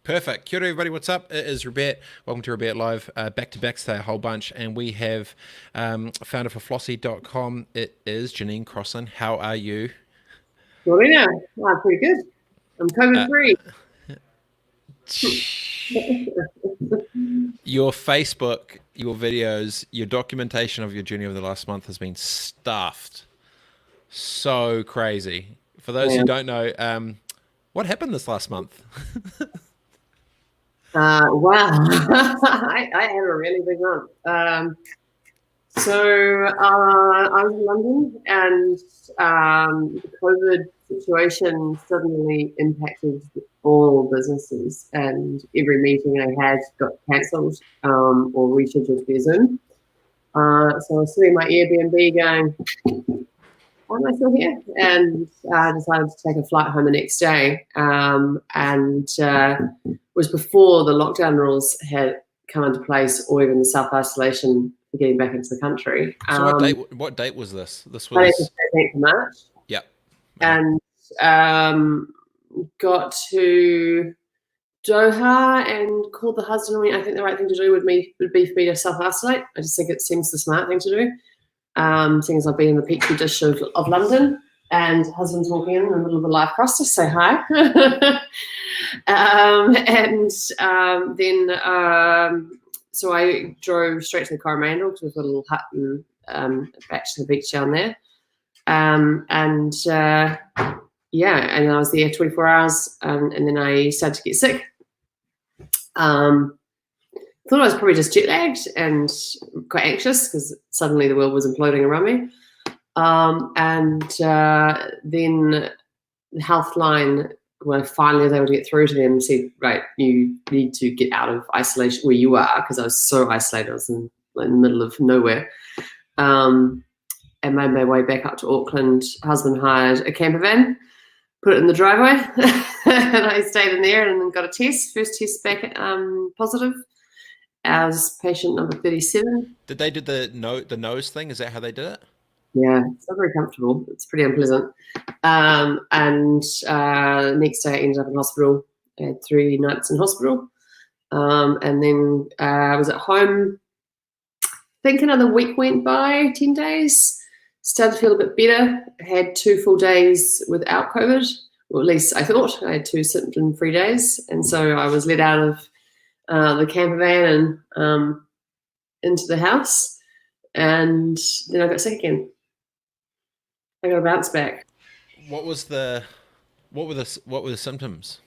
Perfect. Kia ora, everybody. What's up? It is Robett. Welcome to Robett Live. Back to back today, a whole bunch. And we have founder for Flossie.com. It is Jenene Crossan. How are you? Morena, I'm pretty good. I'm COVID free. Your Facebook, your videos, your documentation of your journey over the last month has been stuffed. So crazy. For those who Yeah. don't know, what happened this last month? Wow, I had a really big month. I was in London, and the COVID situation suddenly impacted all businesses, and every meeting I had got cancelled or rescheduled via Zoom. So I was sitting in my Airbnb going, why am I still here? And I decided to take a flight home the next day. And was before the lockdown rules had come into place, or even the self-isolation for getting back into the country. So what date was this? This Friday the was 13th of March. yeah. Okay. And got to Doha and called the husband. I think the right thing to do would be for me to self-isolate. I just think it seems the smart thing to do. Seeing as I've been in the petri dish of London, and husband's walking in the middle of a live cross to say hi. So I drove straight to the Coromandel because we've got a little hut and back to the beach down there. And I was there 24 hours, and then I started to get sick. Thought I was probably just jet lagged and quite anxious because suddenly the world was imploding around me. Then the health line, when I finally was able to get through to them, said, right, you need to get out of isolation where you are, because I was so isolated. I was in the middle of nowhere. And made my way back up to Auckland. Husband hired a camper van, put it in the driveway, and I stayed in there and then got a test. First test back positive. As patient number 37. Did they do the nose thing? Is that how they did it? Yeah, it's not very comfortable. It's pretty unpleasant. Next day I ended up in hospital. I had 3 nights in hospital. And then I was at home. I think another week went by, 10 days. Started to feel a bit better. I had 2 full days without COVID, or at least I thought. I had 2 symptom-free days. And so I was let out of the camper van and into the house, and then I got sick again. I got a bounce back. What were the symptoms?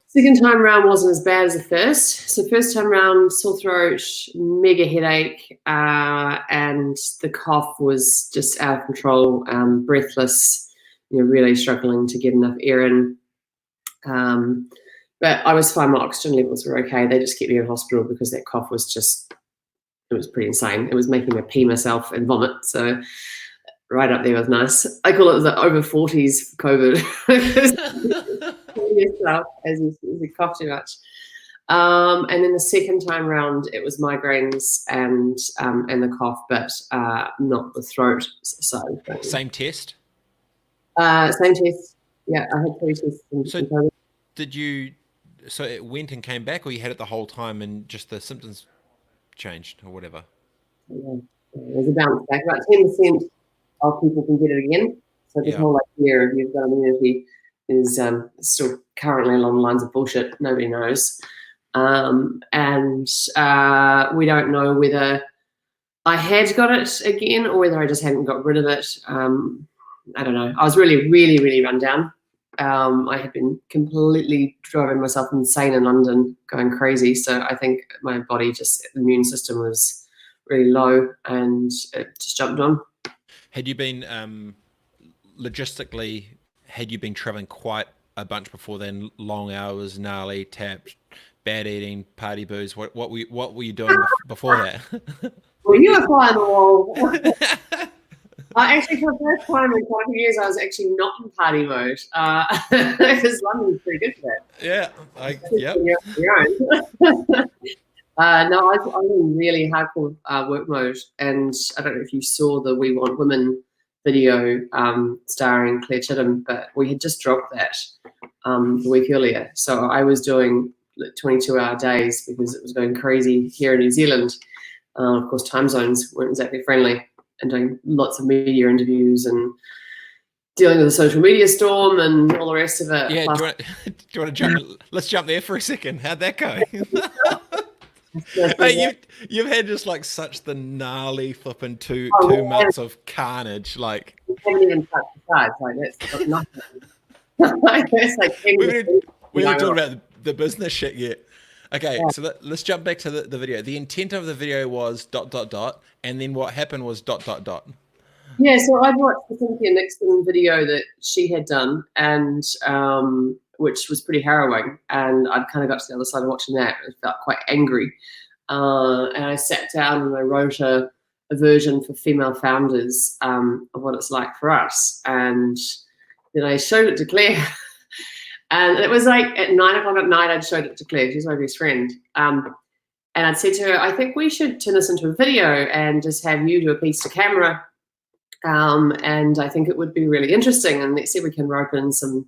Second time round wasn't as bad as the first. So first time round, sore throat, mega headache, and the cough was just out of control, breathless, really struggling to get enough air in. But I was fine. My oxygen levels were okay. They just kept me in hospital because that cough was it was pretty insane. It was making me pee myself and vomit. So right up there was nice. I call it the over 40s COVID. Yourself as you cough too much. And then the second time round, it was migraines and the cough, but not the throat side. Same test? Same test. Yeah, I had 3 tests. So it went and came back, or you had it the whole time and just the symptoms changed or whatever? Yeah. There's a bounce back. About 10% of people can get it again. So this whole idea of you've got immunity is still currently along the lines of bullshit. Nobody knows. We don't know whether I had got it again or whether I just hadn't got rid of it. I don't know. I was really, really, really run down. I had been completely driving myself insane in London, going crazy. So I think my body the immune system was really low, and it just jumped on. Had you been logistically? Had you been traveling quite a bunch before then? Long hours, gnarly, tapped, bad eating, party booze. What were you doing before that? Well, you were flying the wall. Actually, for the first time in quite a few years, I was actually not in party mode because London's pretty good for that. Yeah, No, I was in really hardcore work mode, and I don't know if you saw the We Want Women video starring Claire Chittum, but we had just dropped that, the week earlier. So I was doing 22-hour days because it was going crazy here in New Zealand. Of course, time zones weren't exactly friendly, and doing lots of media interviews and dealing with the social media storm and all the rest of it. Yeah, Plus, do you want to jump? Let's jump there for a second. How'd that go? yes, Hey, you've had just like such the gnarly flipping two oh, two months of carnage. Like we haven't even touched the sides. Like that's nothing. It's like we haven't talked about the business shit yet. Okay, so let's jump back to the video. The intent of the video was ... and then what happened was ... Yeah, so I'd watched the Cynthia Nixon video that she had done, and which was pretty harrowing. And I'd kind of got to the other side of watching that. I felt quite angry. And I sat down and I wrote a version for female founders of what it's like for us. And then I showed it to Claire. And it was like at 9 o'clock at night, I'd showed it to Claire. She's my best friend. And I'd said to her, I think we should turn this into a video and just have you do a piece to camera. And I think it would be really interesting. And let's see if we can rope in some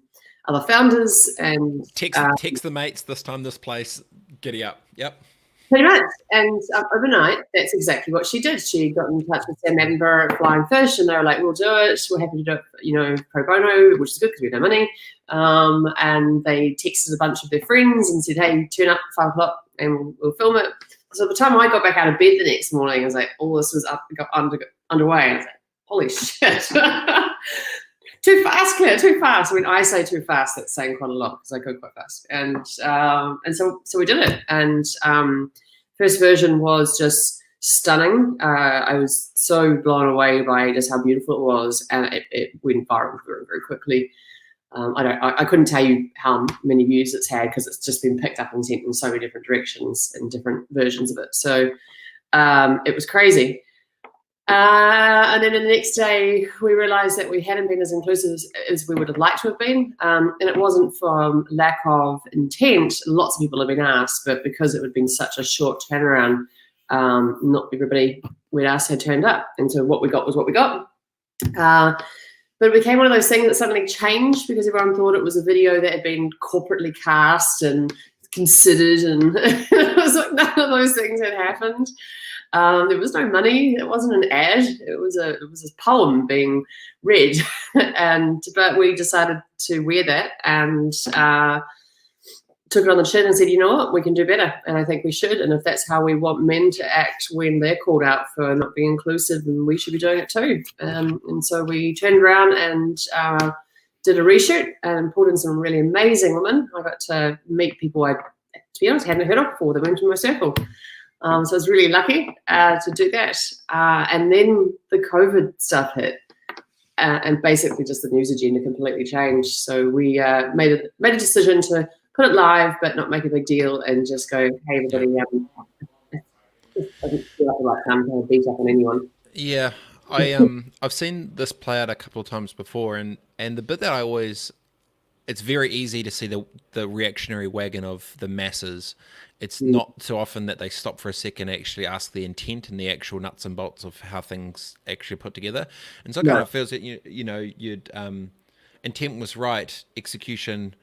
other founders and text the mates. This time, this place. Giddy up. Yep. Pretty much. And overnight, that's exactly what she did. She got in touch with Sam Attenborough at Flying Fish, and they were like, "We'll do it. We're happy to do it, pro bono, which is good because we have no money." And they texted a bunch of their friends and said, "Hey, turn up at 5 o'clock, and we'll film it." So by the time I got back out of bed the next morning, I was like, all this was underway. And I was like, holy shit. Too fast, Claire, too fast. When I say too fast, that's saying quite a lot because I go quite fast. And so we did it. And first version was just stunning. I was so blown away by just how beautiful it was, and it went viral very, very quickly. I couldn't tell you how many views it's had because it's just been picked up and sent in so many different directions and different versions of it. So it was crazy. And then the next day, we realised that we hadn't been as inclusive as we would have liked to have been. And it wasn't from lack of intent. Lots of people have been asked, but because it had been such a short turnaround, not everybody we'd asked had turned up. And so what we got was what we got. But it became one of those things that suddenly changed because everyone thought it was a video that had been corporately cast and considered, and it was like none of those things had happened. There was no money. It wasn't an ad. It was a poem being read, but we decided to wear that and took it on the chin and said, you know what, we can do better, and I think we should. And if that's how we want men to act when they're called out for not being inclusive, then we should be doing it too. And so we turned around and did a reshoot and pulled in some really amazing women. I got to meet people I, to be honest, hadn't heard of before. They went into my circle. So I was really lucky to do that. And then the COVID stuff hit, and basically just the news agenda completely changed. So we made a decision to put it live, but not make a big deal, and just go, hey, everybody, it doesn't feel like the right time to beat up on anyone. Yeah, I've seen this play out a couple of times before, and the bit that it's very easy to see the reactionary wagon of the masses. It's not so often that they stop for a second and actually ask the intent and the actual nuts and bolts of how things actually put together. And so it kind of feels that you'd intent was right, execution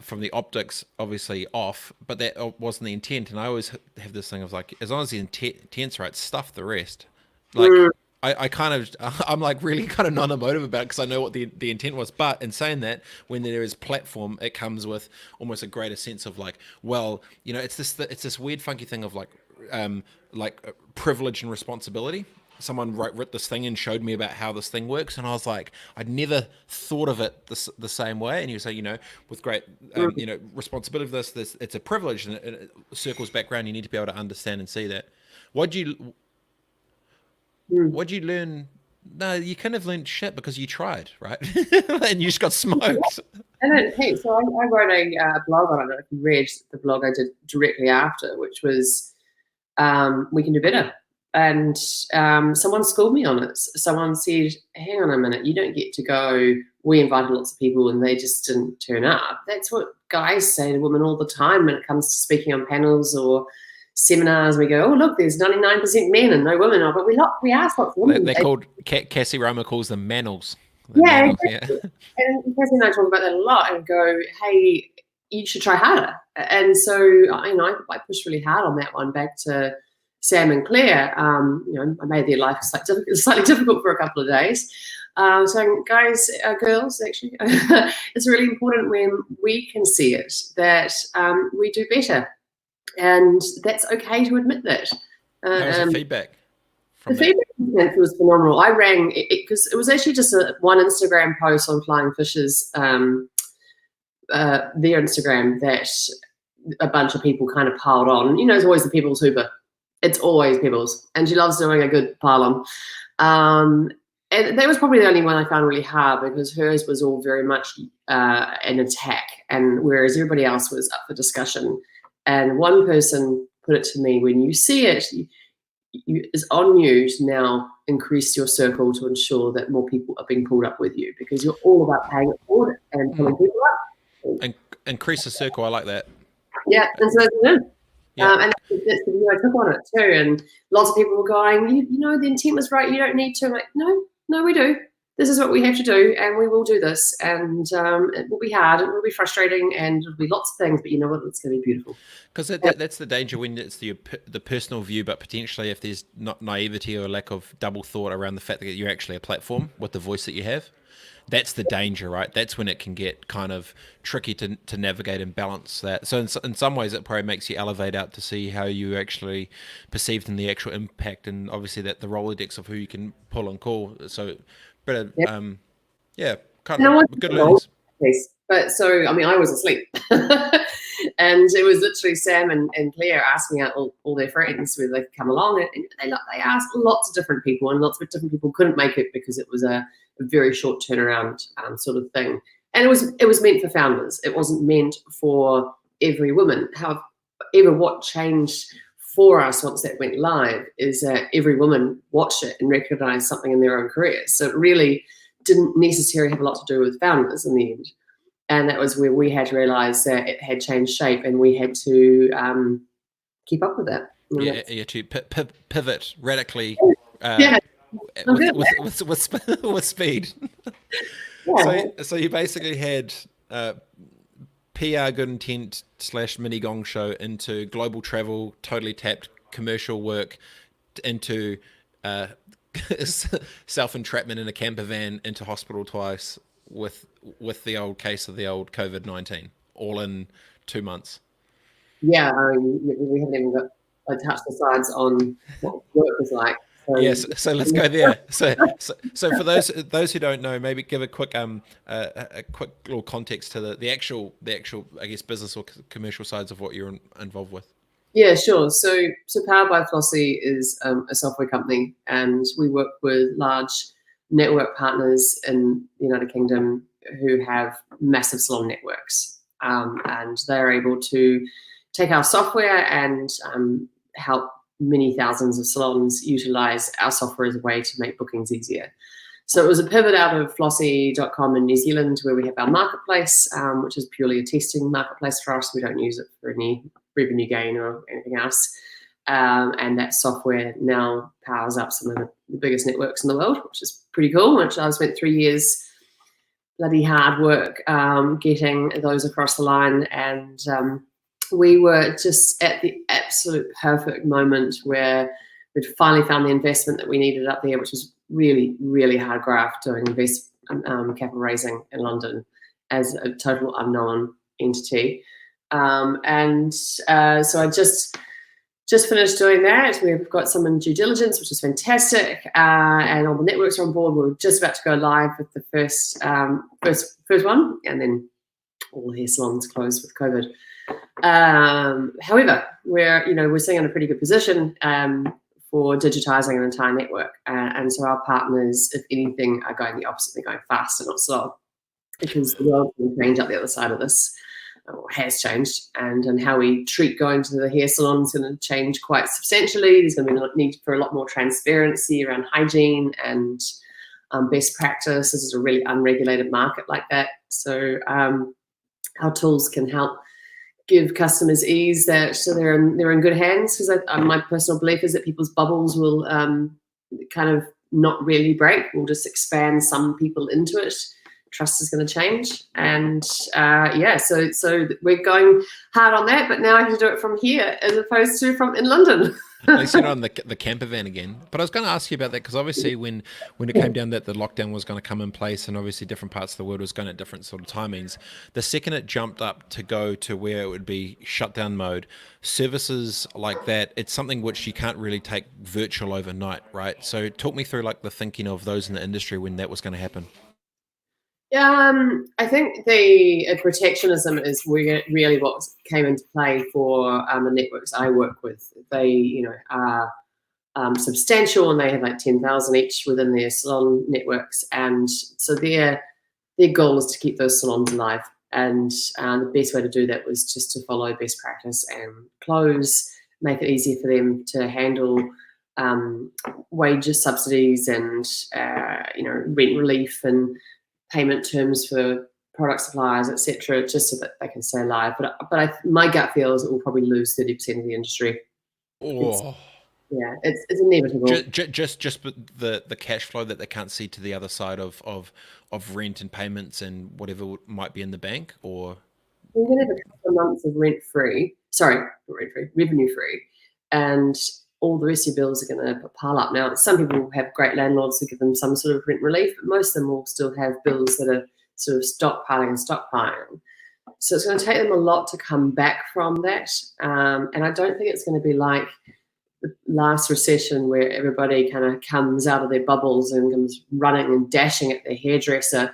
from the optics obviously off, but that wasn't the intent. And I always have this thing of like, as long as the intent's right, stuff the rest. Like I'm like really kind of non-emotive about it because I know what the intent was. But in saying that, when there is platform, it comes with almost a greater sense of like, well, it's this weird funky thing of like privilege and responsibility. Someone wrote this thing and showed me about how this thing works, and I was like, I'd never thought of it the same way. And you say, with great responsibility of this, it's a privilege, and it circles back around. You need to be able to understand and see that. What'd you learn? No, you kind of learned shit because you tried, right? And you just got smoked. So I wrote a blog on it. I don't know if you read the blog I did directly after, which was We Can Do Better. And someone schooled me on it. Someone said, hang on a minute, you don't get to go, we invited lots of people and they just didn't turn up. That's what guys say to women all the time when it comes to speaking on panels or seminars. We go, oh, look, there's 99% men and no women. But we ask lots of women. They're called, Cassie Roma calls them manels. The Yeah, nano, yeah. exactly. And Cassie and I talk about that a lot and go, hey, you should try harder. And so, I pushed really hard on that one back to Sam and Claire. I made their life slightly difficult for a couple of days. So, guys, girls, actually, it's really important when we can see it that we do better. And that's okay to admit that. How was the feedback The from that? feedback was phenomenal. I rang because it was actually just one Instagram post on Flying Fish's their Instagram that a bunch of people kind of piled on. It's always the People's Hooper. It's always People's, and she loves doing a good pile on. And that was probably the only one I found really hard because hers was all very much an attack, and whereas everybody else was up for discussion. And one person put it to me: when you see it, it's on you to now increase your circle to ensure that more people are being pulled up with you, because you're all about paying it forward and pulling people up. And increase the circle. I like that. Yeah, and so that's it. Yeah. And that's the view I took on it too. And lots of people were going, the intent was right. You don't need to. I'm like, no, we do. This is what we have to do, and we will do this. And it will be hard, it will be frustrating, and it'll be lots of things. But you know what? It's going to be beautiful. Because that's the danger when it's the personal view, but potentially if there's not naivety or lack of double thought around the fact that you're actually a platform with the voice that you have. That's the danger, right? That's when it can get kind of tricky to navigate and balance that. So in some ways, it probably makes you elevate out to see how you actually perceived in the actual impact, and obviously that the Rolodex of who you can pull and call. So, but kind of good learnings. But so, I was asleep. And it was literally Sam and Claire asking out all their friends whether they could come along. And they asked lots of different people, and lots of different people couldn't make it because it was a very short turnaround sort of thing. And it was meant for founders. It wasn't meant for every woman. However, what changed for us once that went live is that every woman watched it and recognized something in their own careers. So it really didn't necessarily have a lot to do with founders in the end. And that was where we had to realize that it had changed shape, and we had to keep up with that. Yeah, to pivot radically with speed. Yeah. So you basically had PR good intent / mini gong show into global travel, totally tapped commercial work, into self-entrapment in a camper van, into hospital twice with the old case of the old COVID-19, all in 2 months. Yeah, we haven't even got touched the sides on what work was like. Yes, so let's go there. So for those who don't know, maybe give a quick little context to the actual I guess business or commercial sides of what you're involved with. Yeah, sure. So Powered by Flossie is a software company, and we work with large network partners in the United Kingdom who have massive salon networks, and they're able to take our software and help many thousands of salons utilize our software as a way to make bookings easier. So it was a pivot out of Flossie.com in New Zealand, where we have our marketplace, which is purely a testing marketplace for us. We don't use it for any revenue gain or anything else. And that software now powers up some of the biggest networks in the world, which is pretty cool. Which I spent 3 years bloody hard work getting those across the line. And we were just at the absolute perfect moment where we'd finally found the investment that we needed up there, which was really, really hard graft doing capital raising in London as a total unknown entity. So I just finished doing that. We've got some in due diligence, which is fantastic, and all the networks are on board. We're just about to go live with the first one, and then all the hair salons closed with COVID. However, we're sitting in a pretty good position for digitizing an entire network, and so our partners, if anything, are going the opposite. They're going fast and not slow, because the world will change up the other side of this. Has changed, and how we treat going to the hair salon is going to change quite substantially. There's going to be a need for a lot more transparency around hygiene and best practice. This is a really unregulated market like that. So our tools can help give customers ease so they're in good hands, because my personal belief is that people's bubbles will kind of not really break. We'll just expand some people into it. Trust is going to change, and so we're going hard on that. But now I have to do it from here as opposed to from in London. At least you're not on the camper van again. But I was going to ask you about that because obviously when it came down that the lockdown was going to come in place and obviously different parts of the world was going at different sort of timings, the second it jumped up to go to where it would be shutdown mode, services like that, it's something which you can't really take virtual overnight, right? So talk me through like the thinking of those in the industry when that was going to happen. I think the protectionism is really what came into play for the networks I work with. They, are substantial, and they have like 10,000 each within their salon networks, and so their goal is to keep those salons alive. And the best way to do that was just to follow best practice and close, make it easier for them to handle wages subsidies and rent relief and payment terms for product suppliers, etc., just so that they can stay alive. But my gut feel is it will probably lose 30% of the industry. Oh, It's inevitable. just the cash flow that they can't see to the other side of rent and payments and whatever might be in the bank, or We're going to have a couple of months of revenue free, and all the rest of your bills are going to pile up. Now, some people have great landlords who give them some sort of rent relief, but most of them will still have bills that are sort of stockpiling. So it's going to take them a lot to come back from that. And I don't think it's going to be like the last recession where everybody kind of comes out of their bubbles and comes running and dashing at their hairdresser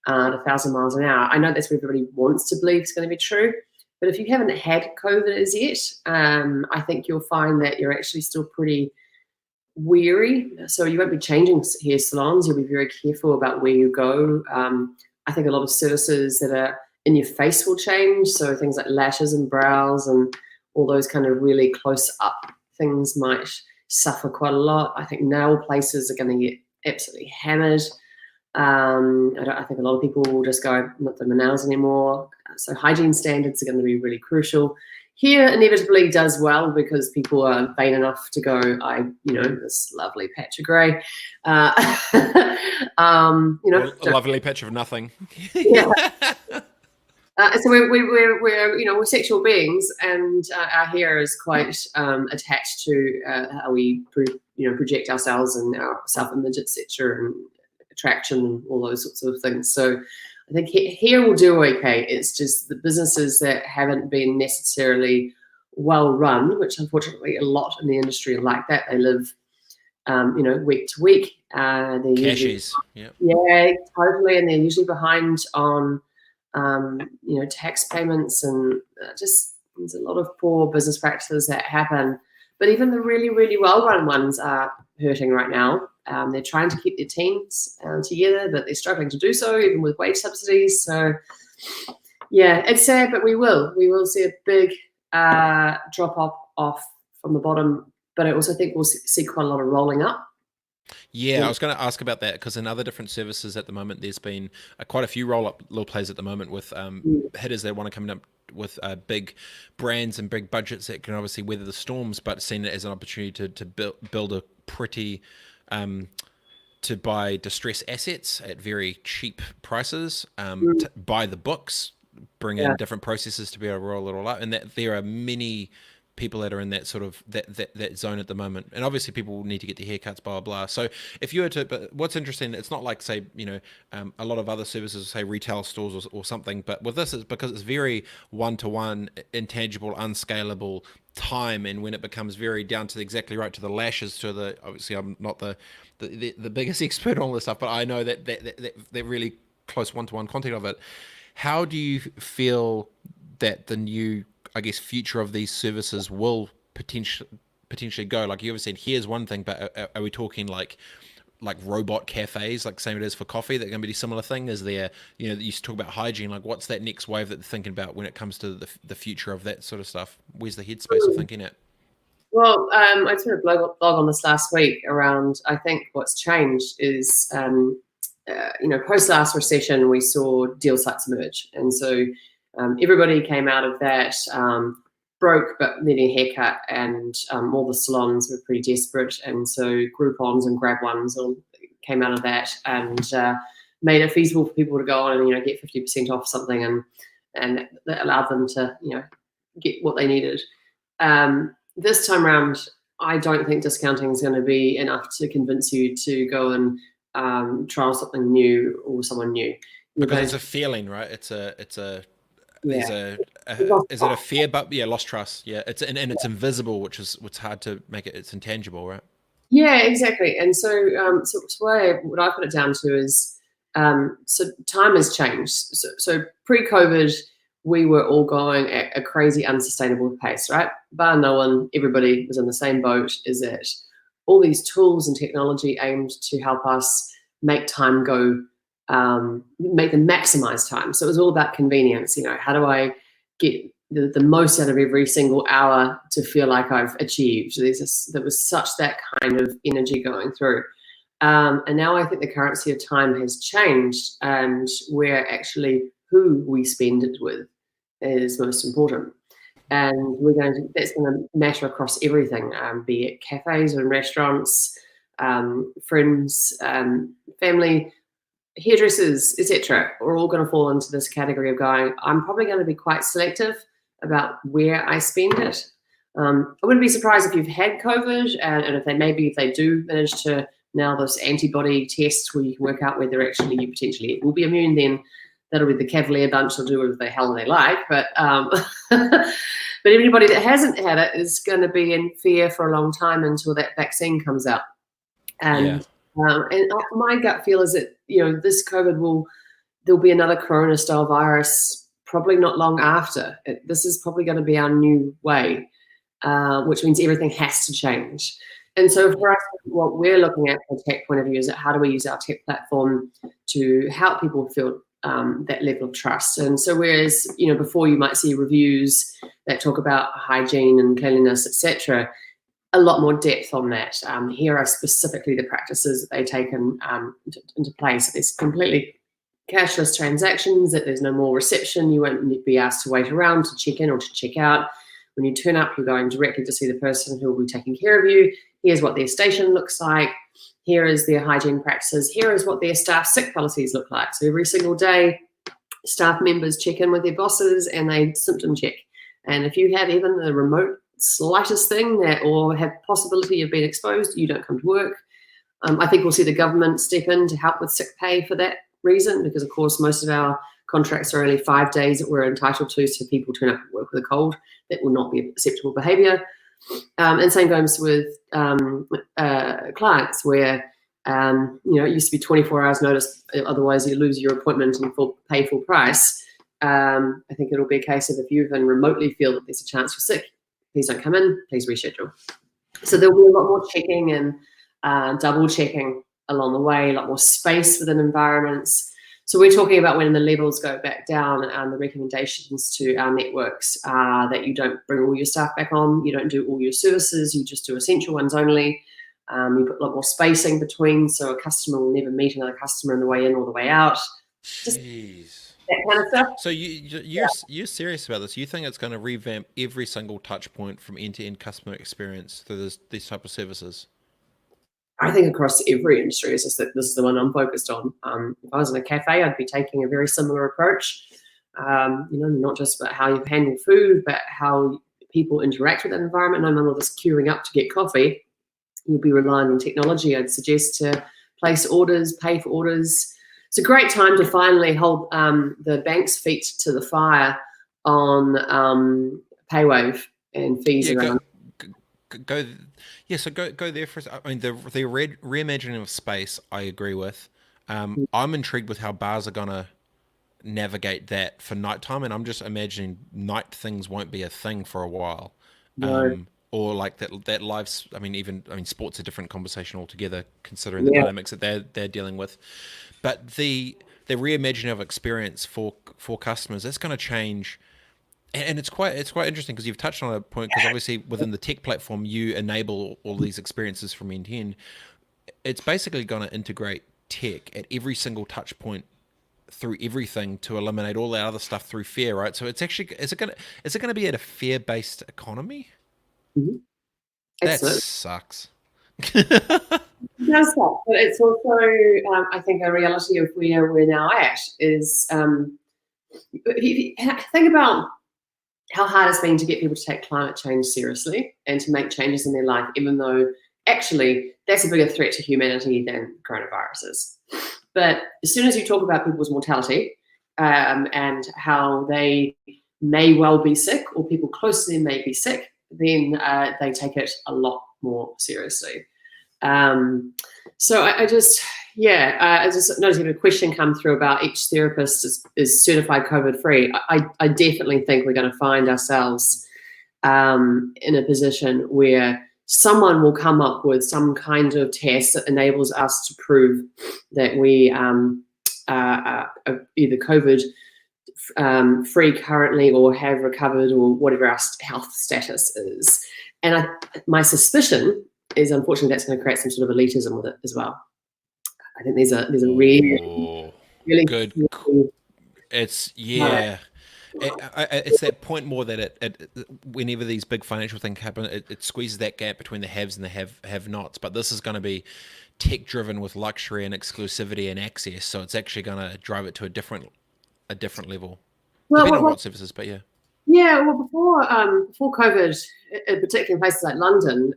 at 1,000 miles an hour. I know that's what everybody wants to believe is going to be true. But if you haven't had COVID as yet, I think you'll find that you're actually still pretty weary. So you won't be changing hair salons. You'll be very careful about where you go. I think a lot of services that are in your face will change. So things like lashes and brows and all those kind of really close up things might suffer quite a lot. I think nail places are going to get absolutely hammered. I think a lot of people will just go, I'm not doing my nails anymore. So hygiene standards are going to be really crucial. Here, inevitably does well because people are vain enough to go, this lovely patch of grey. a lovely patch of nothing. Yeah. So we're sexual beings, and our hair is quite attached to how we project ourselves and our self-image, etc., and attraction and all those sorts of things. So I think here will do okay. It's just the businesses that haven't been necessarily well run, which unfortunately a lot in the industry are like that. They live, week to week. Cashies. Yeah, totally. And they're usually behind on, tax payments, and just there's a lot of poor business practices that happen. But even the really, really well-run ones are hurting right now. They're trying to keep their teams together, but they're struggling to do so, even with wage subsidies. So, yeah, it's sad, but we will see a big drop off from the bottom. But I also think we'll see quite a lot of rolling up. Yeah, I was going to ask about that because in other different services at the moment, there's been quite a few roll-up little plays at the moment with hitters that want to come up with big brands and big budgets that can obviously weather the storms, but seen it as an opportunity to build a pretty to buy distressed assets at very cheap prices, to buy the books, bring in different processes to be able to roll it all up, and that there are many people that are in that sort of that zone at the moment, and obviously people need to get their haircuts, blah blah. So if you were to, but what's interesting, it's not like say a lot of other services, say retail stores or something, but with this is because it's very one-to-one, intangible, unscalable time, and when it becomes very down to exactly right to the lashes, to the obviously I'm not the biggest expert on all this stuff, but I know that really close one-to-one contact of it. How do you feel that the new, I guess, future of these services will potentially go? Like you ever said, here's one thing, but are we talking like robot cafes, like same it is for coffee, that going to be a similar thing? Is there, you used to talk about hygiene, like what's that next wave that they're thinking about when it comes to the future of that sort of stuff? Where's the headspace of thinking at? Well, I sort of blog on this last week around, I think what's changed is, post last recession, we saw deal sites emerge. And so everybody came out of that broke but needing a haircut, and all the salons were pretty desperate, and so Groupons and Grab Ones all came out of that, and made it feasible for people to go on and get 50% off something, and that allowed them to get what they needed. This time around, I don't think discounting is going to be enough to convince you to go and trial something new or someone new. Because it's a feeling, right? It's a yeah. is it a fear? But yeah, lost trust. Yeah, and it's invisible, which is what's hard to make it. It's intangible, right? Yeah, exactly. And so, so what I put it down to is, so time has changed. So pre-COVID, we were all going at a crazy, unsustainable pace, right? Bar no one, everybody was in the same boat. Is that all these tools and technology aimed to help us make time go, make them maximize time. So it was all about convenience. How do I get the most out of every single hour to feel like I've achieved? There was such that kind of energy going through. And now I think the currency of time has changed, and where actually who we spend it with is most important. And that's going to matter across everything, be it cafes and restaurants, friends, family, hairdressers, etc. are all going to fall into this category of going, I'm probably going to be quite selective about where I spend it. I wouldn't be surprised if you've had COVID, and if they do manage to, now this antibody test where you can work out whether actually you potentially will be immune, then that'll be the cavalier bunch. They'll do whatever the hell they like. But but everybody that hasn't had it is going to be in fear for a long time until that vaccine comes out. And my gut feel is that this COVID there'll be another Corona style virus probably not long after. This is probably going to be our new way, which means everything has to change. And so for us, what we're looking at from a tech point of view is that how do we use our tech platform to help people feel that level of trust. And so whereas before you might see reviews that talk about hygiene and cleanliness, etc., a lot more depth on that. Here are specifically the practices that they take into place. There's completely cashless transactions, that there's no more reception. You won't be asked to wait around to check in or to check out. When you turn up, you're going directly to see the person who will be taking care of you. Here's what their station looks like. Here is their hygiene practices. Here is what their staff sick policies look like. So every single day, staff members check in with their bosses and they symptom check. And if you have even the remote slightest thing or have possibility of being exposed, you don't come to work. I think we'll see the government step in to help with sick pay for that reason, because of course most of our contracts are only 5 days that we're entitled to, so people turn up to work with a cold. That will not be acceptable behaviour. And same goes with clients, where it used to be 24 hours notice, otherwise you lose your appointment and pay full price. I think it'll be a case of if you even remotely feel that there's a chance you're sick, please don't come in, please reschedule. So there'll be a lot more checking and double checking along the way, a lot more space within environments. So we're talking about when the levels go back down, and the recommendations to our networks are that you don't bring all your staff back on, you don't do all your services, you just do essential ones only. You put a lot more spacing between, so a customer will never meet another customer on the way in or the way out. Just that kind of stuff. So you're serious about this? You think it's going to revamp every single touch point from end-to-end customer experience through these type of services? I think across every industry, it's just that this is the one I'm focused on. If I was in a cafe, I'd be taking a very similar approach. Not just about how you handle food, but how people interact with that environment. No more just queuing up to get coffee. You'll be relying on technology. I'd suggest to place orders, pay for orders. It's a great time to finally hold the bank's feet to the fire on PayWave and fees around. Go there for a second. I mean, the reimagining of space, I agree with. I'm intrigued with how bars are gonna navigate that for nighttime, and I'm just imagining night things won't be a thing for a while. No. Or like that lives. I mean, sports a different conversation altogether, considering the dynamics that they're dealing with. But the reimagining of experience for customers, that's going to change. And it's quite interesting because you've touched on a point, because obviously within the tech platform you enable all these experiences from end to end. It's basically going to integrate tech at every single touch point through everything to eliminate all that other stuff through fear, right? So it's actually is it gonna be at a fear based economy? Mm-hmm. That Absolutely. sucks. It does that, but it's also, I think, a reality of where we're now at is, if you think about how hard it's been to get people to take climate change seriously and to make changes in their life, even though actually that's a bigger threat to humanity than coronaviruses. But as soon as you talk about people's mortality, and how they may well be sick or people close to them may be sick, then they take it a lot more seriously. So I just, yeah, I just noticed a question come through about each therapist is certified COVID free. I definitely think we're going to find ourselves in a position where someone will come up with some kind of test that enables us to prove that we are either COVID free currently or have recovered or whatever our health status is. And my suspicion is, unfortunately, that's going to create some sort of elitism with it as well. I think there's a really Good. It's it's that point more that it whenever these big financial things happen, it squeezes that gap between the haves and the have-nots. But this is going to be tech driven with luxury and exclusivity and access, so it's actually going to drive it to a different level, depending on what services. But yeah. Yeah, well, before COVID, particularly in places like London,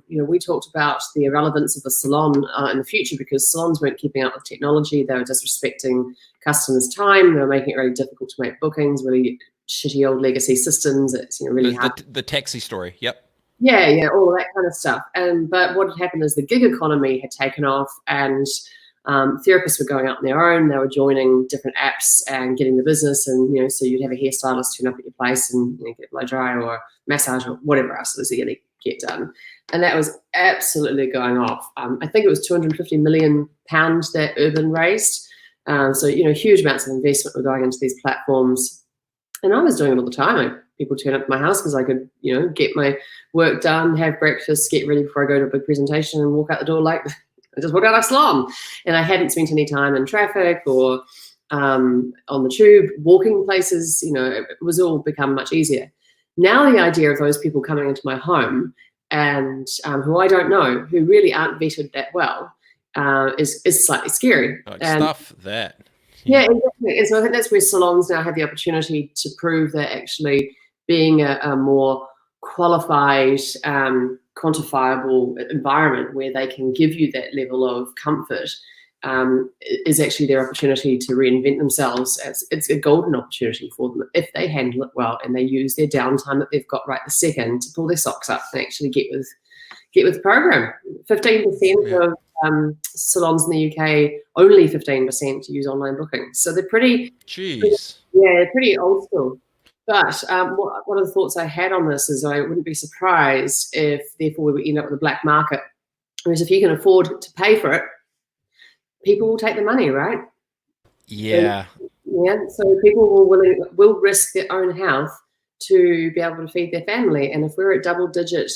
we talked about the irrelevance of the salon in the future because salons weren't keeping up with technology. They were disrespecting customers' time. They were making it really difficult to make bookings. Really shitty old legacy systems. It's really hard. The taxi story. Yep. Yeah, all of that kind of stuff. But what had happened is the gig economy had taken off, and therapists were going out on their own. They were joining different apps and getting the business. And so you'd have a hairstylist turn up at your place and get blow dry or massage or whatever else it was you're going to get done. And that was absolutely going off. I think it was £250 million that Urban raised. So huge amounts of investment were going into these platforms. And I was doing it all the time. People turn up at my house because I could, get my work done, have breakfast, get ready before I go to a big presentation, and walk out the door like I just walked out of salon. And I hadn't spent any time in traffic or on the tube, walking places. It was all become much easier. Now the idea of those people coming into my home and who I don't know, who really aren't vetted that well, is slightly scary. Stuff that. Yeah, exactly. And so I think that's where salons now have the opportunity to prove that actually being a more qualified, quantifiable environment where they can give you that level of comfort is actually their opportunity to reinvent themselves. It's a golden opportunity for them if they handle it well and they use their downtime that they've got right this second to pull their socks up and actually get with the program. 15% of salons in the UK, only 15% use online bookings. So they're pretty, pretty old school. But one of the thoughts I had on this is I wouldn't be surprised if, therefore, we would end up with a black market. Whereas if you can afford to pay for it, people will take the money, right? Yeah. So people will risk their own health to be able to feed their family. And if we're at double-digit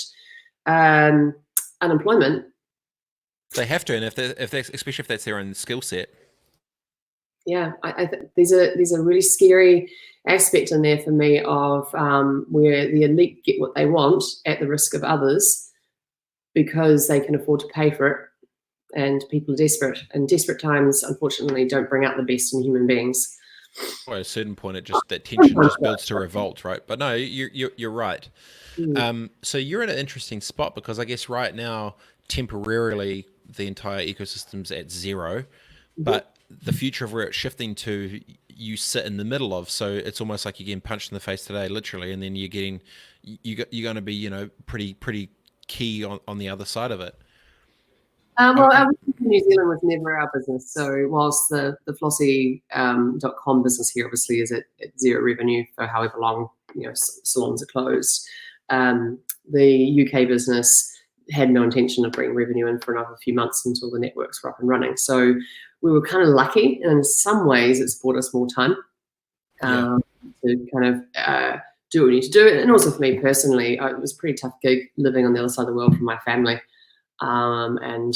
unemployment, they have to, and if especially if that's their own skill set. Yeah, I think there's a really scary aspect in there for me of where the elite get what they want at the risk of others because they can afford to pay for it, and people are desperate. And desperate times, unfortunately, don't bring out the best in human beings. Well, at a certain point, that tension just builds to revolt, right? But no, you're right. So you're in an interesting spot because I guess right now, temporarily, the entire ecosystem's at zero, but the future of where it's shifting to, you sit in the middle of. So it's almost like you're getting punched in the face today, literally, and then you're going to be, pretty key on the other side of it. Well, New Zealand was never our business. So whilst the Flossie.com business here obviously is at zero revenue for however long salons are closed, the UK business had no intention of bringing revenue in for another few months until the networks were up and running. So we were kind of lucky, and in some ways it's bought us more time to kind of do what we need to do. And also for me personally, it was a pretty tough gig living on the other side of the world from my family. And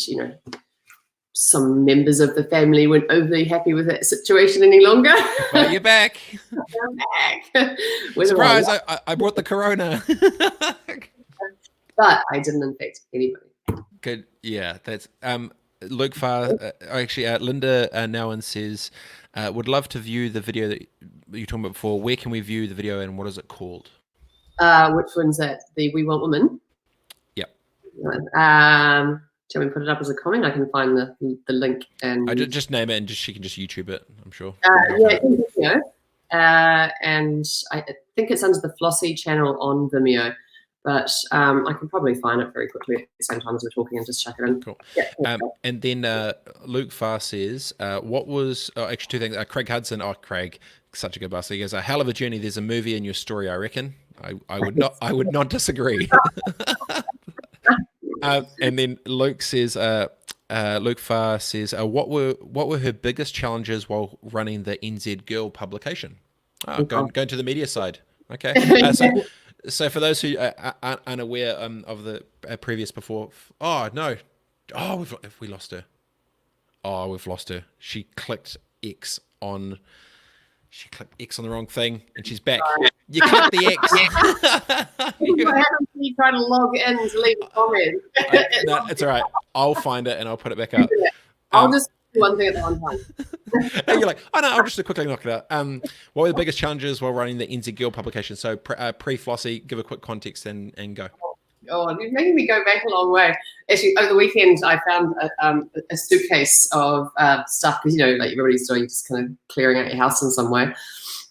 some members of the family weren't overly happy with that situation any longer. But you're back. I'm back. Surprise! I brought the corona. But I didn't infect anybody. Good. Yeah, that's Luke Farr. Actually, Linda Nowen says would love to view the video that you were talking about before. Where can we view the video, and what is it called? Which one's that? The We Want Women? Yep. Shall we put it up as a comment? I can find the link. And I just name it, and she can just YouTube it. I'm sure. Yeah, Vimeo. And I think it's under the Flossie channel on Vimeo. But I can probably find it very quickly at the same time as we're talking and just chuck it in. Cool. Yeah, and then Luke Farr says, what was, actually two things. Craig Hudson, Craig, such a good bastard. He goes, a hell of a journey. There's a movie in your story, I reckon. I would not disagree. And then Luke says, Luke Farr says, what were her biggest challenges while running the NZ Girl publication? Going to the media side. Okay. So for those who are unaware of the previous before, we lost her. Oh, we've lost her. She clicked X on the wrong thing, and she's back. You clicked the X. What happens when you try to log in to leave a comment? No, it's all right. I'll find it and I'll put it back up. I'll just do one thing at one time. And you're like, oh no, I'll just quickly knock it out. What were the biggest challenges while running the NZ Girl publication? So pre-Flossie, give a quick context and go. Oh, you're making me go back a long way. Actually, over the weekend, I found a suitcase of stuff because, like everybody's doing, just kind of clearing out your house in some way.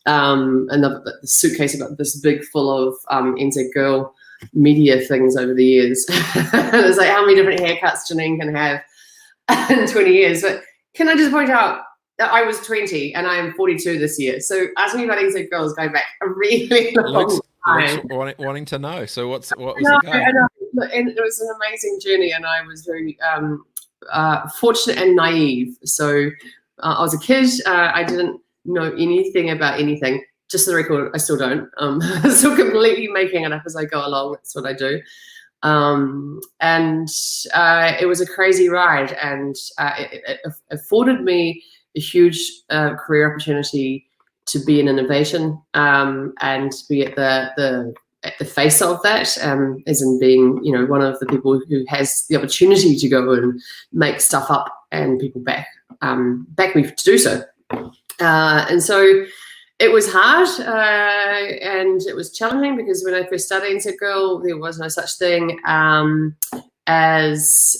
And the suitcase about this big full of NZ Girl media things over the years. It's like, how many different haircuts Jenene can have in 20 years? But can I just point out that I was 20 and I am 42 this year. So as me about NZ Girls going back a really long time. Wanting to know. So what was I the know. And it was an amazing journey, and I was very fortunate and naive. So I was a kid. I didn't know anything about anything. Just for the record, I still don't. I'm still completely making it up as I go along. That's what I do. And it was a crazy ride, and it afforded me a huge career opportunity to be in innovation and to be at the face of that, as in being, one of the people who has the opportunity to go and make stuff up and people back me to do so. And so it was hard and it was challenging because when I first started NZ Girl, there was no such thing as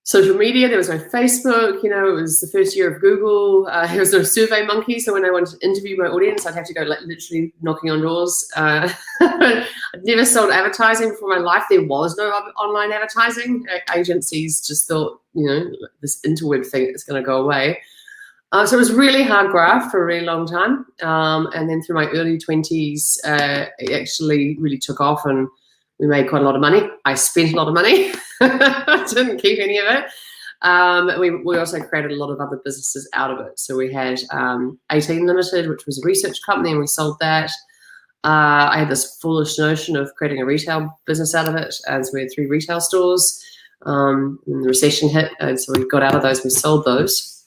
social media. There was no Facebook. It was the first year of Google. There was no Survey Monkey. So when I wanted to interview my audience, I'd have to go literally knocking on doors. I'd never sold advertising before my life. There was no online advertising. Agencies just thought, this interweb thing is going to go away. So it was really hard graft for a really long time. And then through my early 20s, it actually really took off and we made quite a lot of money. I spent a lot of money. I didn't keep any of it. We also created a lot of other businesses out of it. So we had 18 Limited, which was a research company, and we sold that. I had this foolish notion of creating a retail business out of it. And so we had 3 retail stores. And the recession hit, and so we got out of those. We sold those.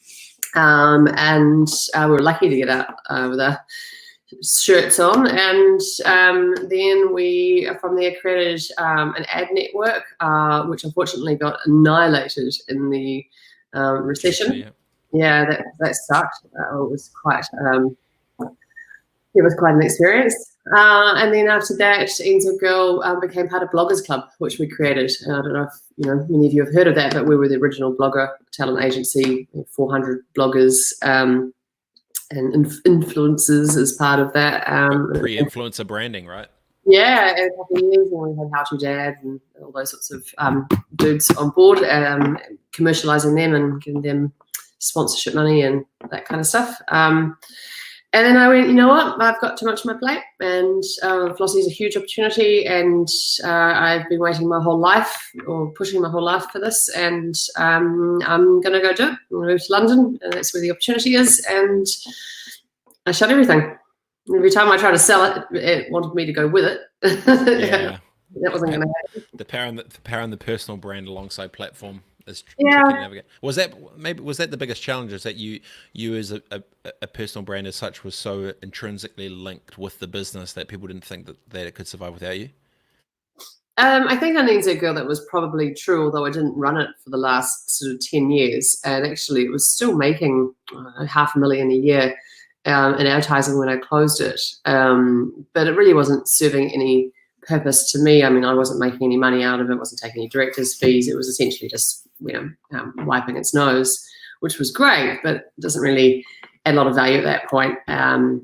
And we were lucky to get out with our shirts on, and then we from there created an ad network, which unfortunately got annihilated in the recession. Yeah, that sucked. It was quite an experience. And then after that, NZ Girl became part of Bloggers Club, which we created. I don't know if many of you have heard of that, but we were the original blogger talent agency. 400 bloggers and influencers as part of that. Pre-influencer branding, right? Yeah, a couple of years when we had How to Dad and all those sorts of dudes on board, commercializing them and giving them sponsorship money and that kind of stuff. And then I went, you know what, I've got too much on my plate, and Flossie is a huge opportunity, and I've been waiting my whole life, or pushing my whole life for this, and I'm going to go do it. I'm going to move to London, and that's where the opportunity is, and I shut everything. Every time I tried to sell it, it wanted me to go with it. Yeah. That wasn't going to happen. The power and the personal brand alongside platform. It's Yeah. tricky to navigate. Was that the biggest challenge? Is that you as a personal brand as such was so intrinsically linked with the business that people didn't think that it could survive without you? I think I need a girl that was probably true, although I didn't run it for the last sort of 10 years. And actually, it was still making $500,000 a year in advertising when I closed it. But it really wasn't serving any purpose to me. I mean, I wasn't making any money out of it, wasn't taking any director's fees. It was essentially just, wiping its nose, which was great, but it doesn't really add a lot of value at that point. And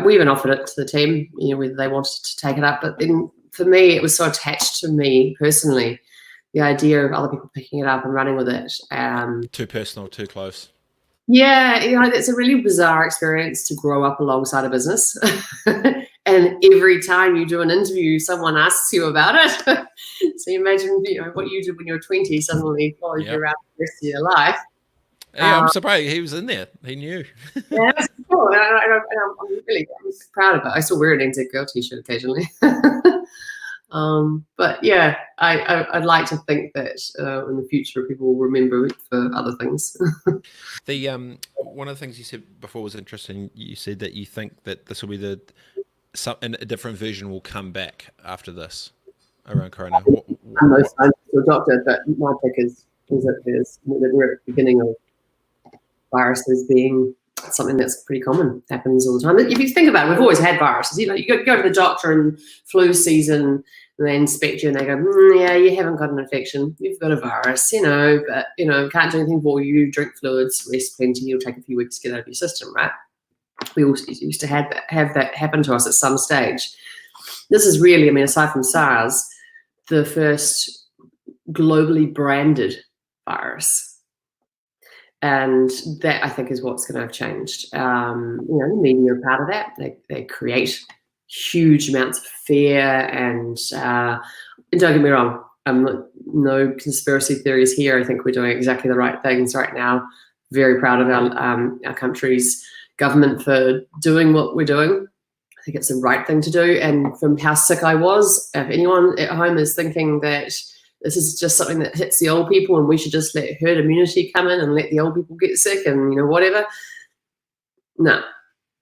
we even offered it to the team, whether they wanted to take it up. But then for me, it was so attached to me personally, the idea of other people picking it up and running with it. Too personal, too close. Yeah, it's a really bizarre experience to grow up alongside a business. And every time you do an interview, someone asks you about it. So you imagine, what you did when you were 20 suddenly follows you around the rest of your life. Yeah, I'm surprised he was in there. He knew. Yeah, that's cool. I'm proud of it. I still wear an NZ Girl t-shirt occasionally. But yeah, I'd like to think that in the future people will remember it for other things. The one of the things you said before was interesting. You said that you think that this will be a different version will come back after this around Corona. I'm no scientist or doctor, but my pick is that we're at the beginning of viruses being something that's pretty common, happens all the time. If you think about it, we've always had viruses. You go to the doctor in flu season and they inspect you and they go, yeah, you haven't got an infection. You've got a virus, but, can't do anything for you. Drink fluids, rest plenty. It'll take a few weeks to get out of your system, right? We also used to have that happen to us at some stage. This is really, aside from SARS, the first globally branded virus. And that, I think, is what's going to have changed. The media are part of that. They create huge amounts of fear, and don't get me wrong, no conspiracy theories here. I think we're doing exactly the right things right now. Very proud of our country's government for doing what we're doing. I think it's the right thing to do. And from how sick I was, if anyone at home is thinking that this is just something that hits the old people and we should just let herd immunity come in and let the old people get sick and, whatever. No.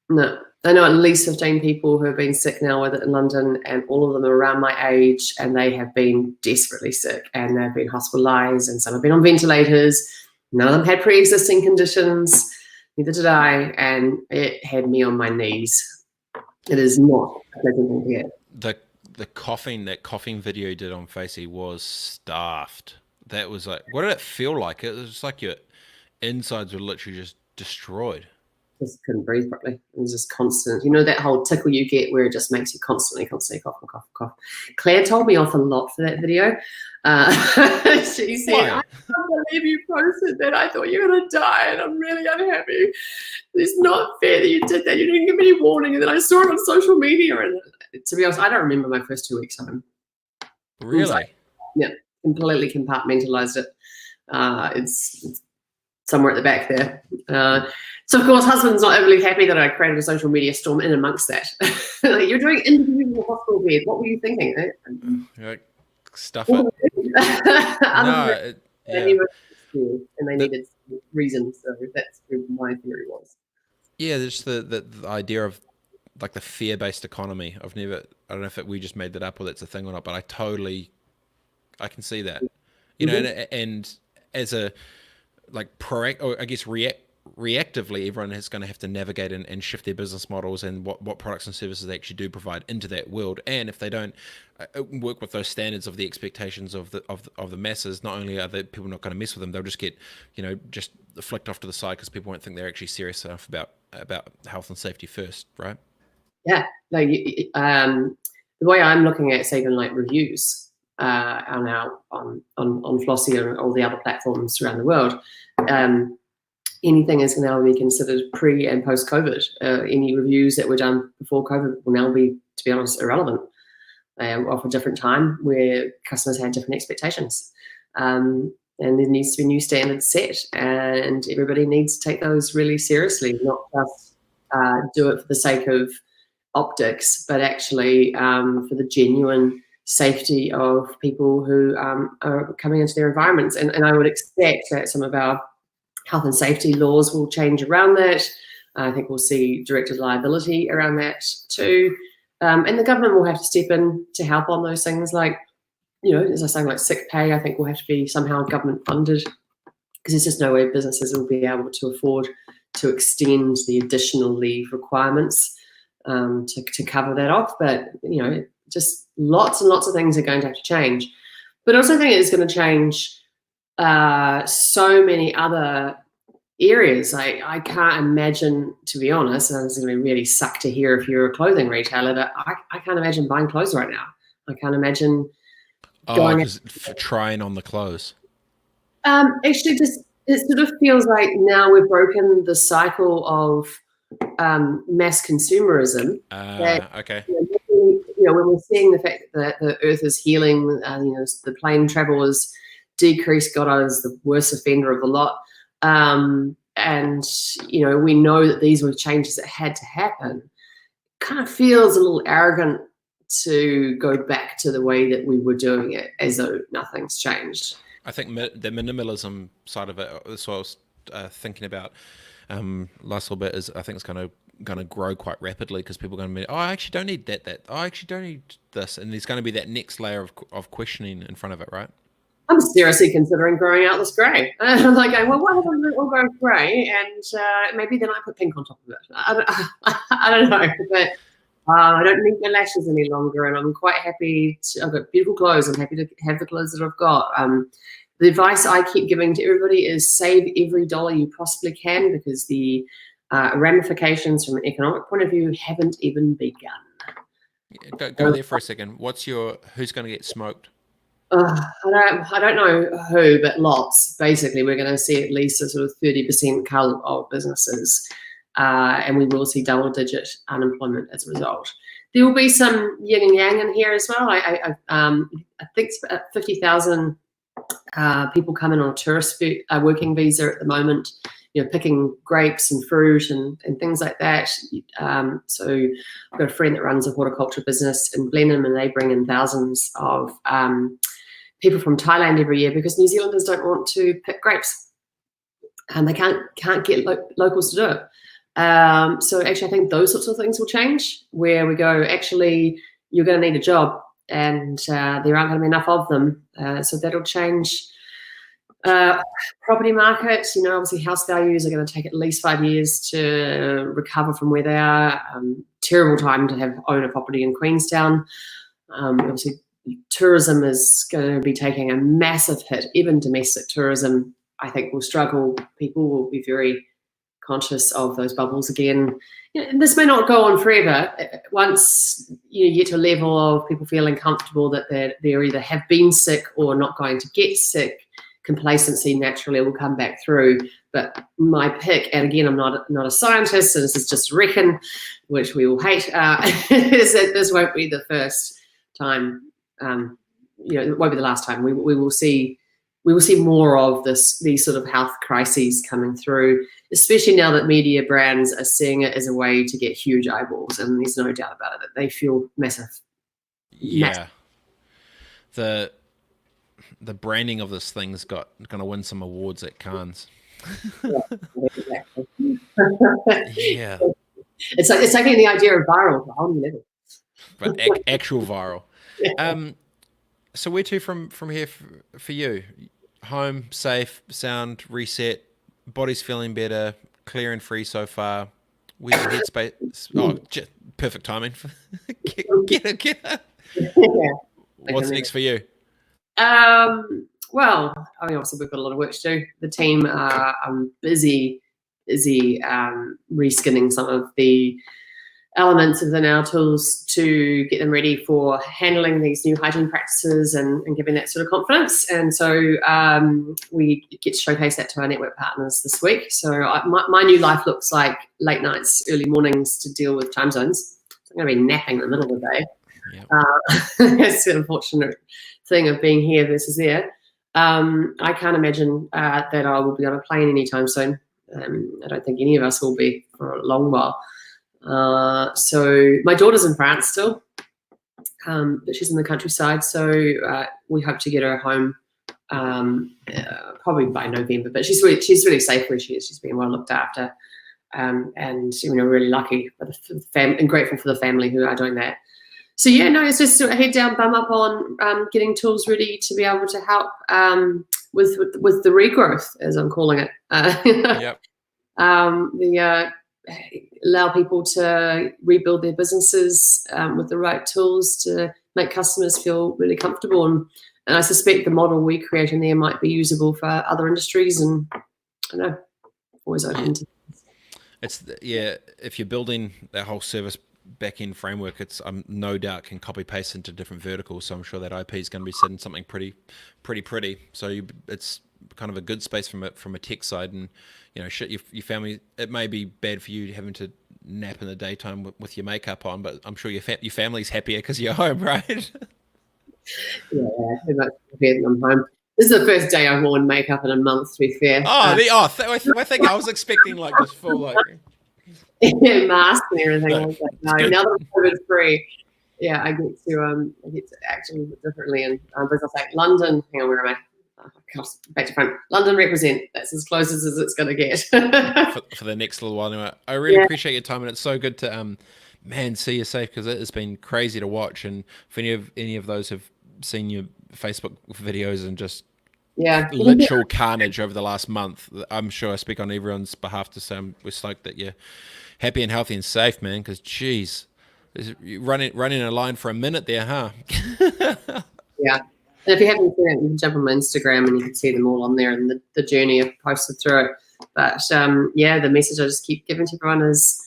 I know at least 15 people who have been sick now with it in London, and all of them are around my age, and they have been desperately sick and they've been hospitalized, and some have been on ventilators. None of them had pre-existing conditions. Neither did I. And it had me on my knees. It is not a pleasant thing to get. The coughing video you did on Facey was staffed. That was like, what did it feel like? It was like your insides were literally just destroyed. Just couldn't breathe properly. It was just constant. that whole tickle you get where it just makes you constantly cough. Claire told me off a lot for that video. She said, I can't believe you posted that. I thought you were going to die and I'm really unhappy. It's not fair that you did that. You didn't give me any warning. And then I saw it on social media, and to be honest, I don't remember my first 2 weeks home. Really? Completely compartmentalized it. It's somewhere at the back there. So, of course, husband's not overly happy that I created a social media storm in amongst that. You're doing interviews in the hospital bed. What were you thinking? Like, stuff it. And they needed reasons. So that's where my theory was. Yeah, there's the idea of like the fear-based economy. I don't know if we just made that up or that's a thing or not, but I can see that. And as a reactively, everyone is going to have to navigate and shift their business models and what products and services they actually do provide into that world. And if they don't work with those standards of the expectations of the masses, not only are the people not going to mess with them, they'll just get just flicked off to the side because people won't think they're actually serious enough about health and safety first, right? Yeah, the way I'm looking at, say, even like reviews are now on Flossie and all the other platforms around the world. Anything is now be considered pre and post COVID. Any reviews that were done before COVID will now be, to be honest, irrelevant. They are off a different time where customers had different expectations. And there needs to be new standards set, and everybody needs to take those really seriously, not just do it for the sake of optics, but actually for the genuine safety of people who are coming into their environments. And I would expect that some of our health and safety laws will change around that. I think we'll see directed liability around that too. And the government will have to step in to help on those things like, as I was saying, like sick pay, I think will have to be somehow government funded, because there's just no way businesses will be able to afford to extend the additional leave requirements to cover that off. But, just lots and lots of things are going to have to change. But I also think it's going to change so many other areas. I can't imagine, to be honest, and it's going to be really suck to hear if you're a clothing retailer, but I can't imagine buying clothes right now. I can't imagine going trying on the clothes. Actually, it sort of feels like now we've broken the cycle of mass consumerism. Okay. When we're seeing the fact that the Earth is healing, the plane travel has decreased. God, I was the worst offender of the lot. And we know that these were changes that had to happen. Kind of feels a little arrogant to go back to the way that we were doing it as though nothing's changed. I think the minimalism side of it, that's what I was thinking about last little bit, is I think it's going to grow quite rapidly, because people are going to be, I actually don't need that. I actually don't need this. And there's going to be that next layer of questioning in front of it, right? I'm seriously considering growing out this grey. I'm like going, well, what if I all go grey, and maybe then I put pink on top of it. I don't know, but I don't need my lashes any longer, and I'm quite happy. I've got beautiful clothes. I'm happy to have the clothes that I've got. The advice I keep giving to everybody is save every dollar you possibly can, because the ramifications from an economic point of view haven't even begun. Yeah, go there for a second. Who's going to get smoked? I don't know who, but lots. Basically, we're going to see at least a sort of 30% cull of businesses, and we will see double-digit unemployment as a result. There will be some yin and yang in here as well. I think it's about 50,000 people come in on a tourist working visa at the moment, picking grapes and fruit and things like that. So I've got a friend that runs a horticulture business in Blenheim, and they bring in thousands of people from Thailand every year, because New Zealanders don't want to pick grapes, and they can't get locals to do it. So actually, I think those sorts of things will change, where we go, actually, you're going to need a job, and there aren't going to be enough of them. So that'll change. Property markets, obviously house values are going to take at least 5 years to recover from where they are. Terrible time to own a property in Queenstown. Obviously, tourism is going to be taking a massive hit. Even domestic tourism, I think, will struggle. People will be very conscious of those bubbles again. This may not go on forever. Once you get to a level of people feeling comfortable that they either have been sick or not going to get sick, complacency naturally will come back through. But my pick, and again, I'm not a scientist, so this is just reckon, which we all hate, is that this won't be the first time. It won't be the last time. We will see more of these sort of health crises coming through, especially now that media brands are seeing it as a way to get huge eyeballs, and there's no doubt about it that they feel massive. Yeah. The branding of this thing's going to win some awards at Cannes. Yeah, exactly. Yeah. It's taking the idea of viral to a whole new level. But actual viral. Yeah. So where to from here for you? Home, safe, sound, reset, body's feeling better, clear and free so far. Where's your headspace? Oh, perfect timing. Get it. Yeah. What's next for you? Well, obviously we've got a lot of work to do. The team are busy reskinning some of the elements within our tools to get them ready for handling these new hygiene practices and giving that sort of confidence. And so we get to showcase that to our network partners this week. So my new life looks like late nights, early mornings to deal with time zones. So I'm going to be napping in the middle of the day. Yep. That's the unfortunate thing of being here versus there. I can't imagine that I will be on a plane anytime soon. I don't think any of us will be for a long while. So my daughter's in France still. but she's in the countryside, so we hope to get her home probably by November. But she's really safe where she is. She's being well looked after, and really lucky for the and grateful for the family who are doing that. So yeah, no, it's just a head down, bum up on getting tools ready to be able to help with the regrowth, as I'm calling it. Yep. Allow people to rebuild their businesses with the right tools to make customers feel really comfortable. And I suspect the model we create in there might be usable for other industries. And I don't know, always open to. If you're building that whole service back-end framework, it's no doubt can copy paste into different verticals. So I'm sure that IP is going to be sitting something pretty. So it's kind of a good space from a tech side, and your family. It may be bad for you having to nap in the daytime with your makeup on, but I'm sure your family's happier because you're home, right? Yeah, too much happier than I'm home. This is the first day I've worn makeup in a month, to be fair. I think I was expecting like this full mask and everything. I was like, no, now that I'm COVID free, yeah, I get to act a little bit differently. And business like London, hang on, where am I? Back to front. London represent. That's as close as it's going to get for the next little while. Anyway, I really appreciate your time, and it's so good to see you safe, because it has been crazy to watch. And if any of those have seen your Facebook videos and just literal carnage over the last month, I'm sure I speak on everyone's behalf to say we're stoked that you're happy and healthy and safe, man. Because geez, running a line for a minute there, huh? Yeah. And if you haven't seen it, you can jump on my Instagram and you can see them all on there, and the journey I've posted through it. But the message I just keep giving to everyone is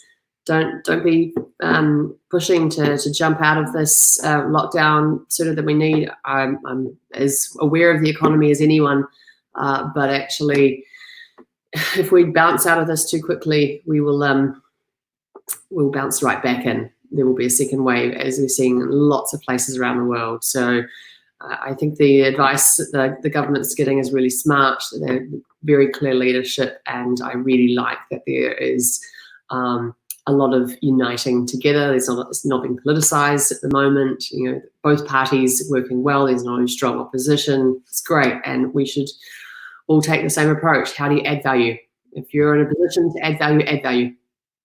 don't be pushing to jump out of this lockdown sooner than we need. I'm as aware of the economy as anyone, but actually, if we bounce out of this too quickly, we'll bounce right back in. There will be a second wave, as we're seeing in lots of places around the world. So I think the advice that the government's getting is really smart. They're very clear leadership, and I really like that there is a lot of uniting together. It's not being politicized at the moment. Both parties working well. There's no strong opposition. It's great, and we should all take the same approach. How do you add value? If you're in a position to add value.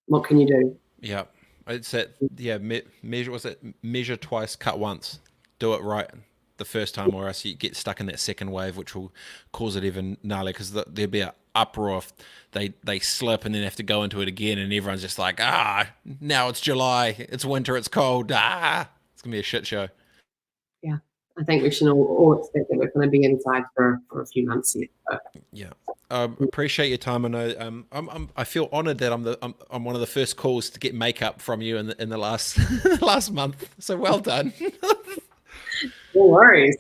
What can you do? Yeah, it's that. Yeah, measure twice, cut once. Do it right the first time, or else you get stuck in that second wave, which will cause it even gnarly, because there'll be an uproar if they slip and then have to go into it again, and everyone's just like, now it's July, it's winter, it's cold, it's gonna be a shit show. Yeah, I think we should all expect that we're going to be inside for a few months yet. So. Yeah, appreciate your time. I know I feel honoured that I'm one of the first calls to get makeup from you in the last last month. So well done. No worries.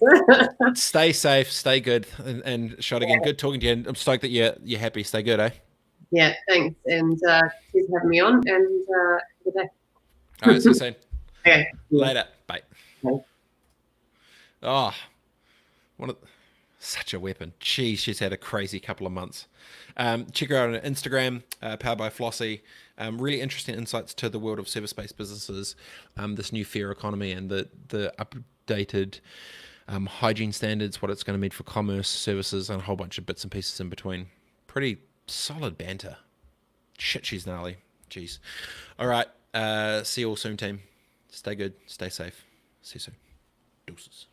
Stay safe, stay good, and shot again. Good talking to you. And I'm stoked that you're happy. Stay good, eh? Yeah, thanks. And cheers for having me on. And good day. All right, see you soon. Okay. Later. Bye. Okay. Oh, such a weapon. Jeez, she's had a crazy couple of months. Check her out on Instagram, powered by Flossie. Really interesting insights to the world of service-based businesses, this new fair economy, and the updated hygiene standards, what it's going to mean for commerce, services, and a whole bunch of bits and pieces in between. Pretty solid banter. Shit, she's gnarly. Jeez. All right. See you all soon, team. Stay good. Stay safe. See you soon. Deuces.